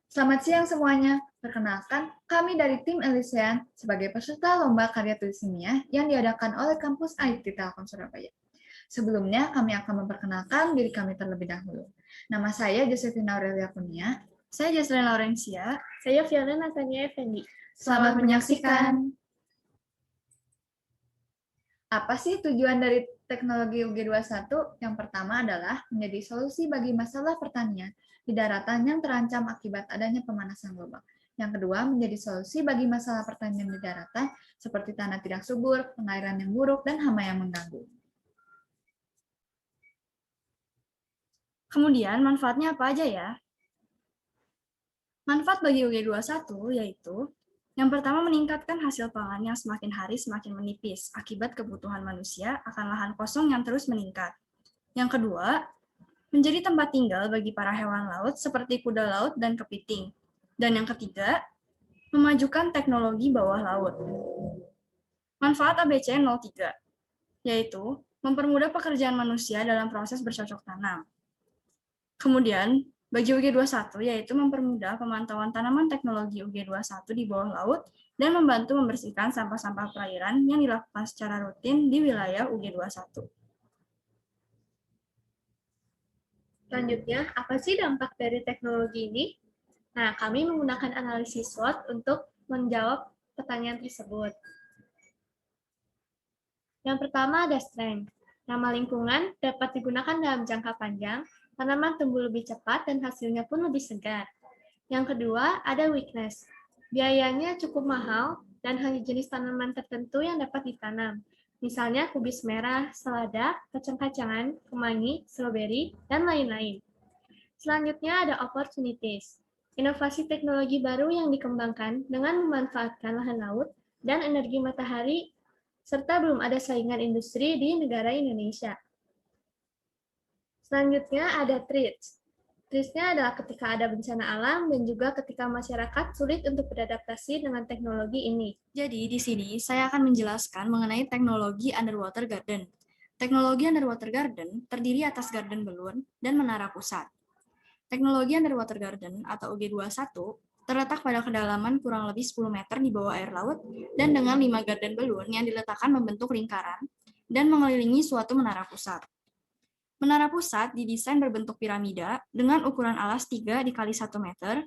Selamat siang semuanya. Perkenalkan, kami dari tim Elysian sebagai peserta lomba karya tulis ilmiah yang diadakan oleh kampus IT Telkom Surabaya. Sebelumnya, kami akan memperkenalkan diri kami terlebih dahulu. Nama saya Josephine Aurelia Kunia. Saya Jasrina Laurencia. Saya Fiona Natania Effendi. Selamat menyaksikan. Apa sih tujuan dari teknologi UG21? Yang pertama adalah menjadi solusi bagi masalah pertanian di daratan yang terancam akibat adanya pemanasan global. Yang kedua, menjadi solusi bagi masalah pertanian di daratan seperti tanah tidak subur, pengairan yang buruk, dan hama yang mengganggu. Kemudian manfaatnya apa aja ya? Manfaat bagi UG21 yaitu yang pertama meningkatkan hasil pangan yang semakin hari semakin menipis akibat kebutuhan manusia akan lahan kosong yang terus meningkat. Yang kedua, menjadi tempat tinggal bagi para hewan laut seperti kuda laut dan kepiting. Dan yang ketiga, memajukan teknologi bawah laut. Manfaat ABC 03, yaitu mempermudah pekerjaan manusia dalam proses bercocok tanam. Kemudian, bagi UG21 yaitu mempermudah pemantauan tanaman teknologi UG21 di bawah laut dan membantu membersihkan sampah-sampah perairan yang dilakukan secara rutin di wilayah UG21. Selanjutnya, apa sih dampak dari teknologi ini? Nah, kami menggunakan analisis SWOT untuk menjawab pertanyaan tersebut. Yang pertama ada strength. Ramah lingkungan dapat digunakan dalam jangka panjang, tanaman tumbuh lebih cepat dan hasilnya pun lebih segar. Yang kedua ada weakness. Biayanya cukup mahal dan hanya jenis tanaman tertentu yang dapat ditanam. Misalnya kubis merah, selada, kacang-kacangan, kemangi, stroberi, dan lain-lain. Selanjutnya ada opportunities. Inovasi teknologi baru yang dikembangkan dengan memanfaatkan lahan laut dan energi matahari serta belum ada saingan industri di negara Indonesia. Selanjutnya ada threats. Threats-nya adalah ketika ada bencana alam dan juga ketika masyarakat sulit untuk beradaptasi dengan teknologi ini. Jadi di sini saya akan menjelaskan mengenai teknologi underwater garden. Teknologi underwater garden terdiri atas garden balloon dan menara pusat. Teknologi underwater garden atau UG21 terletak pada kedalaman kurang lebih 10 meter di bawah air laut dan dengan 5 garden balloon yang diletakkan membentuk lingkaran dan mengelilingi suatu menara pusat. Menara pusat didesain berbentuk piramida dengan ukuran alas 3 × 1 meter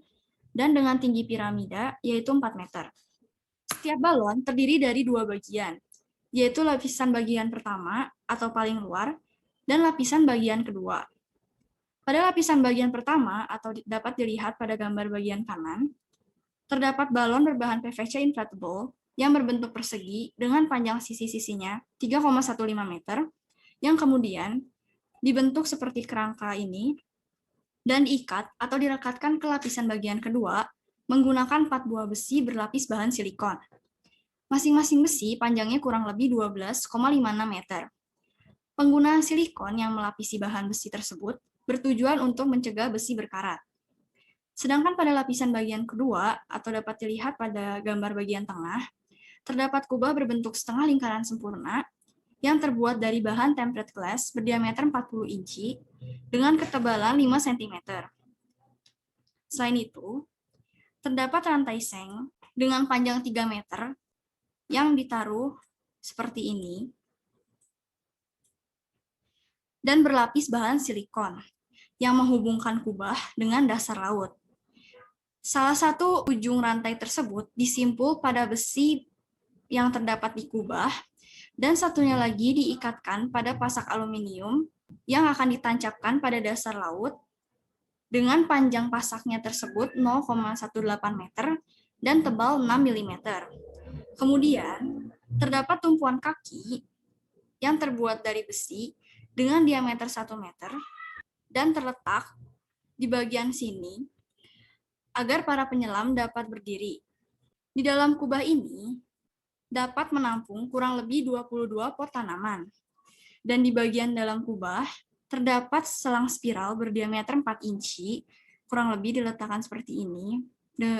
dan dengan tinggi piramida yaitu 4 meter. Setiap balon terdiri dari 2 bagian, yaitu lapisan bagian pertama atau paling luar dan lapisan bagian kedua. Pada lapisan bagian pertama atau dapat dilihat pada gambar bagian kanan, terdapat balon berbahan PVC inflatable yang berbentuk persegi dengan panjang sisi-sisinya 3,15 meter yang kemudian dibentuk seperti kerangka ini dan diikat atau direkatkan ke lapisan bagian kedua menggunakan 4 buah besi berlapis bahan silikon. Masing-masing besi panjangnya kurang lebih 12,56 meter. Penggunaan silikon yang melapisi bahan besi tersebut bertujuan untuk mencegah besi berkarat. Sedangkan pada lapisan bagian kedua, atau dapat dilihat pada gambar bagian tengah, terdapat kubah berbentuk setengah lingkaran sempurna yang terbuat dari bahan tempered glass berdiameter 40 inci dengan ketebalan 5 cm. Selain itu, terdapat rantai seng dengan panjang 3 meter yang ditaruh seperti ini dan berlapis bahan silikon yang menghubungkan kubah dengan dasar laut. Salah satu ujung rantai tersebut disimpul pada besi yang terdapat di kubah dan satunya lagi diikatkan pada pasak aluminium yang akan ditancapkan pada dasar laut dengan panjang pasaknya tersebut 0,18 meter dan tebal 6 mm. Kemudian, terdapat tumpuan kaki yang terbuat dari besi dengan diameter 1 meter dan terletak di bagian sini agar para penyelam dapat berdiri. Di dalam kubah ini dapat menampung kurang lebih 22 pot tanaman. Dan di bagian dalam kubah terdapat selang spiral berdiameter 4 inci, kurang lebih diletakkan seperti ini,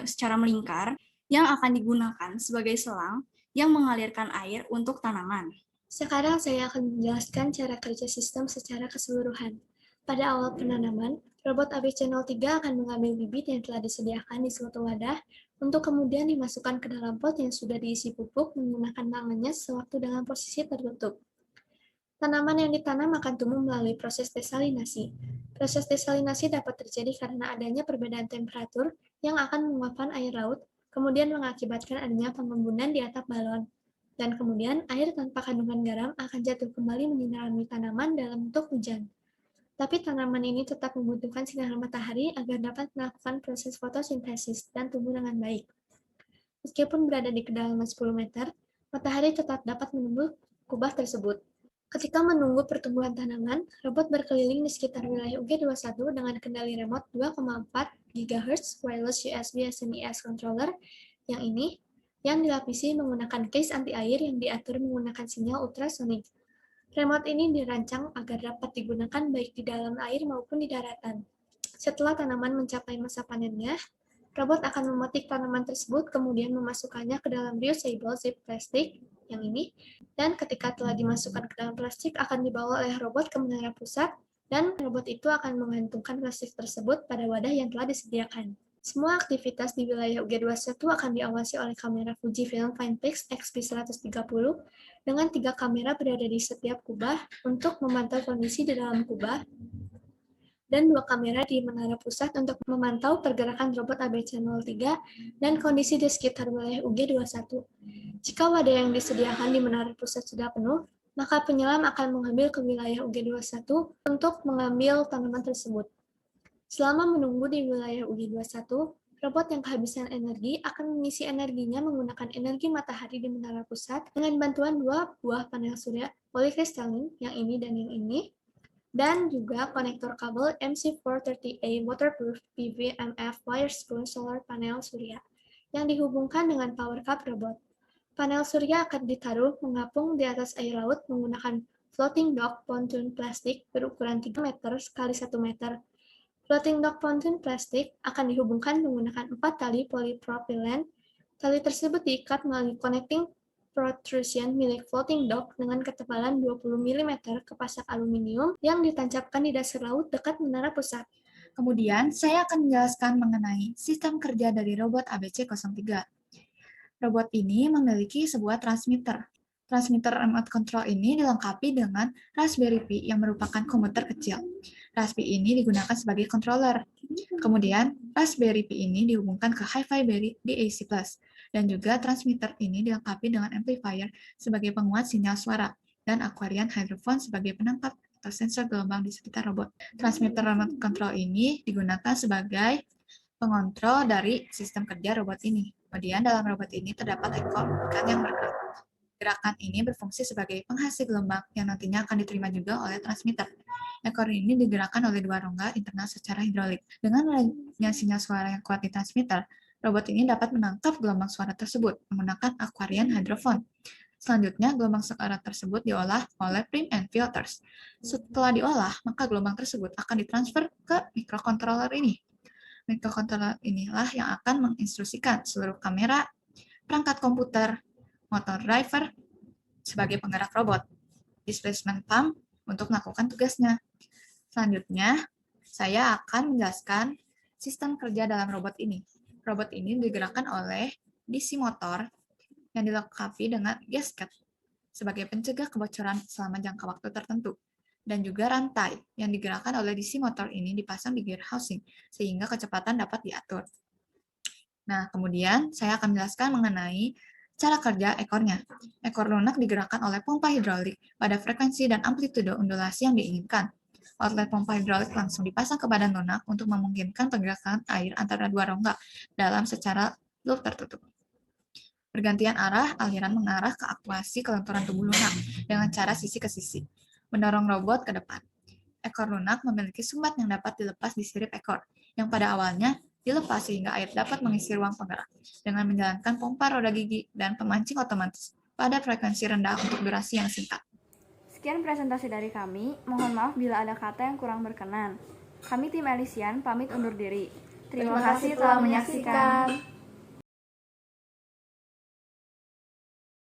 secara melingkar, yang akan digunakan sebagai selang yang mengalirkan air untuk tanaman. Sekarang saya akan menjelaskan cara kerja sistem secara keseluruhan. Pada awal penanaman, Robot ABC03 akan mengambil bibit yang telah disediakan di suatu wadah untuk kemudian dimasukkan ke dalam pot yang sudah diisi pupuk menggunakan tangannya sewaktu dalam posisi tertutup. Tanaman yang ditanam akan tumbuh melalui proses desalinasi. Proses desalinasi dapat terjadi karena adanya perbedaan temperatur yang akan menguapkan air laut, kemudian mengakibatkan adanya pengembunan di atap balon. Dan kemudian air tanpa kandungan garam akan jatuh kembali menyirami tanaman dalam bentuk hujan. Tapi tanaman ini tetap membutuhkan sinar matahari agar dapat melakukan proses fotosintesis dan tumbuh dengan baik. Meskipun berada di kedalaman 10 meter, matahari tetap dapat menembus kubah tersebut. Ketika menunggu pertumbuhan tanaman, robot berkeliling di sekitar wilayah UG21 dengan kendali remote 2,4 GHz wireless USB SNES controller yang dilapisi menggunakan case anti-air yang diatur menggunakan sinyal ultrasonik. Remote ini dirancang agar dapat digunakan baik di dalam air maupun di daratan. Setelah tanaman mencapai masa panennya, robot akan memetik tanaman tersebut kemudian memasukkannya ke dalam reusable zip plastik dan ketika telah dimasukkan ke dalam plastik akan dibawa oleh robot ke menara pusat dan robot itu akan menggantungkan plastik tersebut pada wadah yang telah disediakan. Semua aktivitas di wilayah UG21 akan diawasi oleh kamera Fujifilm Finepix XP130 dengan 3 kamera berada di setiap kubah untuk memantau kondisi di dalam kubah dan 2 kamera di menara pusat untuk memantau pergerakan robot ABC03 dan kondisi di sekitar wilayah UG21. Jika wadah yang disediakan di menara pusat sudah penuh, maka penyelam akan mengambil ke wilayah UG21 untuk mengambil tanaman tersebut. Selama menunggu di wilayah UG21, robot yang kehabisan energi akan mengisi energinya menggunakan energi matahari di menara pusat dengan bantuan 2 buah panel surya polikristalin, yang ini dan yang ini, dan juga konektor kabel MC430A waterproof PVMF wire spoon solar panel surya yang dihubungkan dengan power cup robot. Panel surya akan ditaruh mengapung di atas air laut menggunakan floating dock pontoon plastik berukuran 3 meter x 1 meter. Floating dock pontoon plastik akan dihubungkan menggunakan 4 tali polipropilen. Tali tersebut diikat melalui connecting protrusion milik floating dock dengan ketebalan 20 mm ke pasak aluminium yang ditancapkan di dasar laut dekat menara pusat. Kemudian, saya akan menjelaskan mengenai sistem kerja dari robot ABC03. Robot ini memiliki sebuah transmitter. Transmitter remote control ini dilengkapi dengan Raspberry Pi yang merupakan komputer kecil. Raspberry ini digunakan sebagai controller. Kemudian, Raspberry Pi ini dihubungkan ke Hi-Fi Berry DAC+, dan juga transmitter ini dilengkapi dengan amplifier sebagai penguat sinyal suara, dan Aquarian hydrophone sebagai penangkap atau sensor gelombang di sekitar robot. Transmitter remote control ini digunakan sebagai pengontrol dari sistem kerja robot ini. Kemudian dalam robot ini terdapat ekor ikan yang bergerak. Gerakan ini berfungsi sebagai penghasil gelombang yang nantinya akan diterima juga oleh transmitter. Ekor ini digerakkan oleh 2 rongga internal secara hidrolik. Dengan adanya sinyal suara yang kuat di transmitter, robot ini dapat menangkap gelombang suara tersebut menggunakan Aquarian hydrophone. Selanjutnya, gelombang suara tersebut diolah oleh prim and filters. Setelah diolah, maka gelombang tersebut akan ditransfer ke microcontroller ini. Microcontroller inilah yang akan menginstruksikan seluruh kamera, perangkat komputer, motor driver sebagai penggerak robot, displacement pump untuk melakukan tugasnya. Selanjutnya, saya akan menjelaskan sistem kerja dalam robot ini. Robot ini digerakkan oleh DC motor yang dilengkapi dengan gasket sebagai pencegah kebocoran selama jangka waktu tertentu. Dan juga rantai yang digerakkan oleh DC motor ini dipasang di gear housing sehingga kecepatan dapat diatur. Nah, kemudian saya akan menjelaskan mengenai cara kerja ekornya. Ekor lunak digerakkan oleh pompa hidrolik pada frekuensi dan amplitude undulasi yang diinginkan. Outlet pompa hidrolik langsung dipasang ke badan lunak untuk memungkinkan pergerakan air antara 2 rongga dalam secara loop tertutup. Pergantian arah, aliran mengarah ke aktuasi kelenturan tubuh lunak dengan cara sisi ke sisi, mendorong robot ke depan. Ekor lunak memiliki sumbat yang dapat dilepas di sirip ekor, yang pada awalnya dilepas sehingga air dapat mengisi ruang penggerak, dengan menjalankan pompa roda gigi dan pemancing otomatis pada frekuensi rendah untuk durasi yang singkat. Sekian presentasi dari kami, mohon maaf bila ada kata yang kurang berkenan. Kami tim Elysian pamit undur diri. Terima kasih telah menyaksikan.